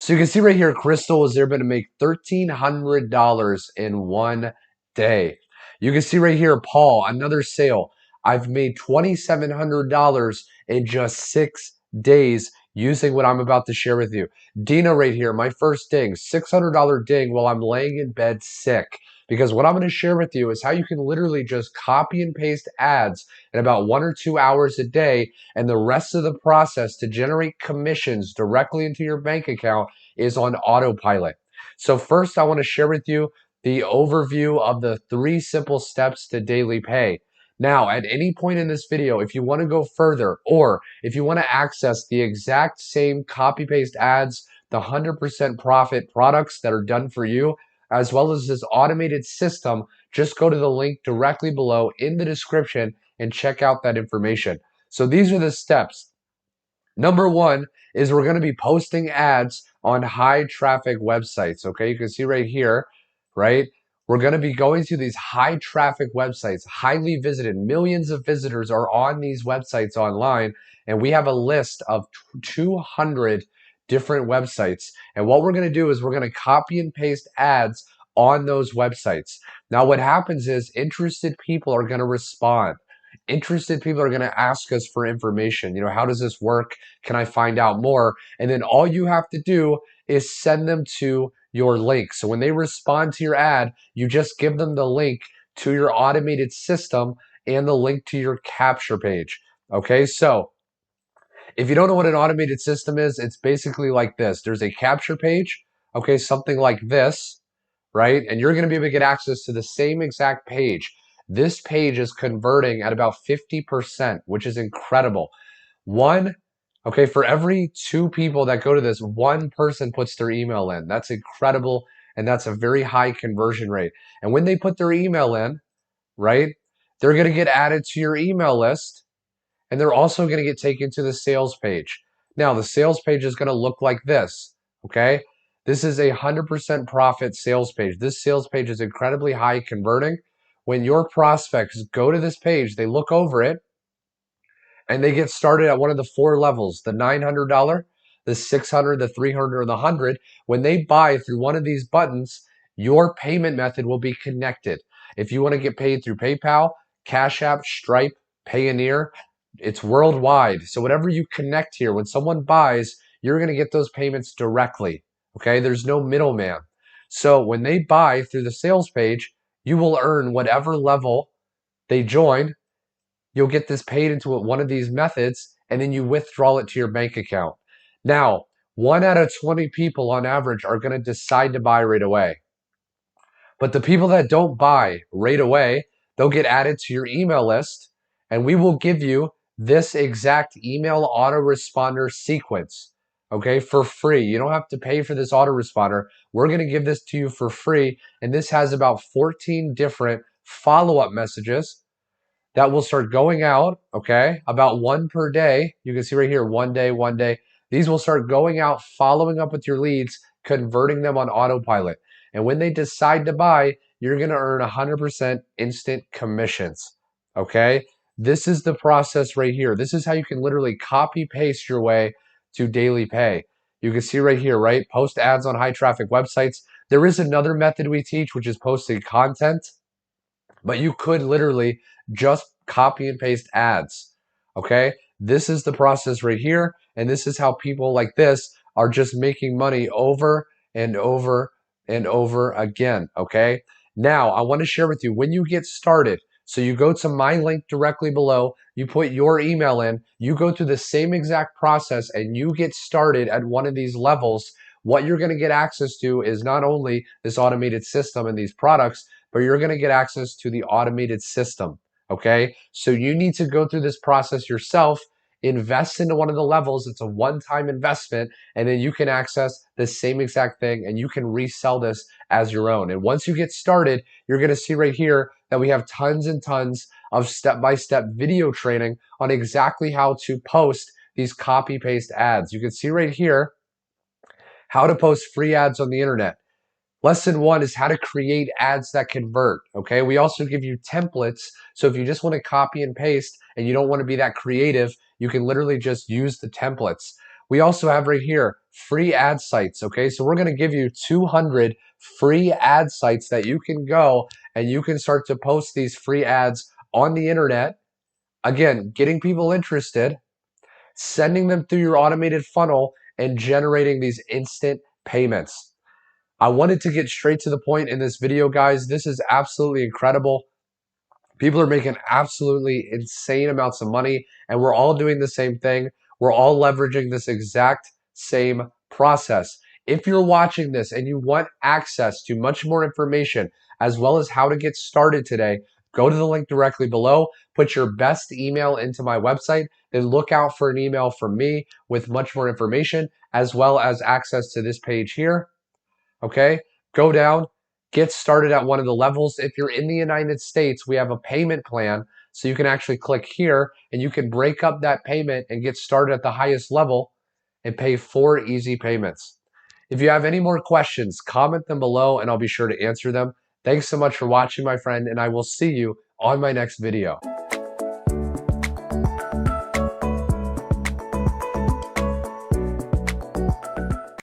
So you can see right here, Crystal was able to make $1,300 in one day. You can see right here, Paul, another sale. I've made $2,700 in just 6 days using what I'm about to share with you. Dina right here, my first ding, $600 ding while I'm laying in bed sick. Because what I'm going to share with you is how you can literally just copy and paste ads in about 1 or 2 hours a day, and the rest of the process to generate commissions directly into your bank account is on autopilot. So first, I want to share with you the overview of the 3 simple steps to daily pay. Now, at any point in this video, if you want to go further, or if you want to access the exact same copy paste ads, the 100% profit products that are done for you, as well as this automated system, just go to the link directly below in the description and check out that information. So these are the steps. Number one is we're going to be posting ads on high traffic websites. Okay, you can see right here, right? We're going to be going to these high traffic websites, highly visited. Millions of visitors are on these websites online, and we have a list of 200 different websites. And what we're going to do is we're going to copy and paste ads on those websites. Now, what happens is interested people are going to respond. Interested people are going to ask us for information. How does this work? Can I find out more? And then all you have to do is send them to your link. So when they respond to your ad, you just give them the link to your automated system and the link to your capture page. Okay, so if you don't know what an automated system is, it's basically like this. There's a capture page, okay, something like this, right? And you're going to be able to get access to the same exact page. This page is converting at about 50%, which is incredible. For every 2 people that go to this, 1 person puts their email in. That's incredible, and that's a very high conversion rate. And when they put their email in, right, they're going to get added to your email list, and they're also going to get taken to the sales page. Now, the sales page is going to look like this, okay? This is a 100% profit sales page. This sales page is incredibly high converting. When your prospects go to this page, they look over it, and they get started at one of the 4 levels, the $900, the 600, the 300, or the 100. When they buy through one of these buttons, your payment method will be connected. If you want to get paid through PayPal, Cash App, Stripe, Payoneer, it's worldwide. So whatever you connect here, when someone buys, you're going to get those payments directly. Okay, there's no middleman. So when they buy through the sales page, you will earn whatever level they join. You'll get this paid into one of these methods, and then you withdraw it to your bank account. Now, 1 out of 20 people on average are going to decide to buy right away. But the people that don't buy right away, they'll get added to your email list, and we will give you this exact email autoresponder sequence, okay, for free. You don't have to pay for this autoresponder. We're going to give this to you for free, and this has about 14 different follow-up messages that will start going out, okay, about 1 per day. You can see right here, 1 day, 1 day. These will start going out, following up with your leads, converting them on autopilot. And when they decide to buy, you're going to earn 100% instant commissions, okay? This is the process right here. This is how you can literally copy paste your way to daily pay. You can see right here, right? Post ads on high traffic websites. There is another method we teach, which is posting content, but you could literally just copy and paste ads. Okay, this is the process right here, and this is how people like this are just making money over and over and over again. Okay, now I want to share with you when you get started. So you go to my link directly below, you put your email in, you go through the same exact process, and you get started at one of these levels. What you're going to get access to is not only this automated system and these products, but you're going to get access to the automated system. Okay, so you need to go through this process yourself, invest into one of the levels. It's a one-time investment, and then you can access the same exact thing, and you can resell this as your own. And once you get started, you're going to see right here that we have tons and tons of step-by-step video training on exactly how to post these copy-paste ads. You can see right here how to post free ads on the internet. Lesson 1 is how to create ads that convert, okay? We also give you templates, so if you just want to copy and paste and you don't want to be that creative, you can literally just use the templates. We also have right here free ad sites. Okay, so we're going to give you 200 free ad sites that you can go and you can start to post these free ads on the internet. Again, getting people interested, sending them through your automated funnel, and generating these instant payments. I wanted to get straight to the point in this video, guys. This is absolutely incredible. People are making absolutely insane amounts of money, and we're all doing the same thing. We're all leveraging this exact same process. If you're watching this and you want access to much more information, as well as how to get started today, go to the link directly below, put your best email into my website, then look out for an email from me with much more information, as well as access to this page here. Okay, go down, get started at one of the levels. If you're in the United States, we have a payment plan. So you can actually click here and you can break up that payment and get started at the highest level and pay 4 easy payments. If you have any more questions, comment them below and I'll be sure to answer them. Thanks so much for watching, my friend, and I will see you on my next video.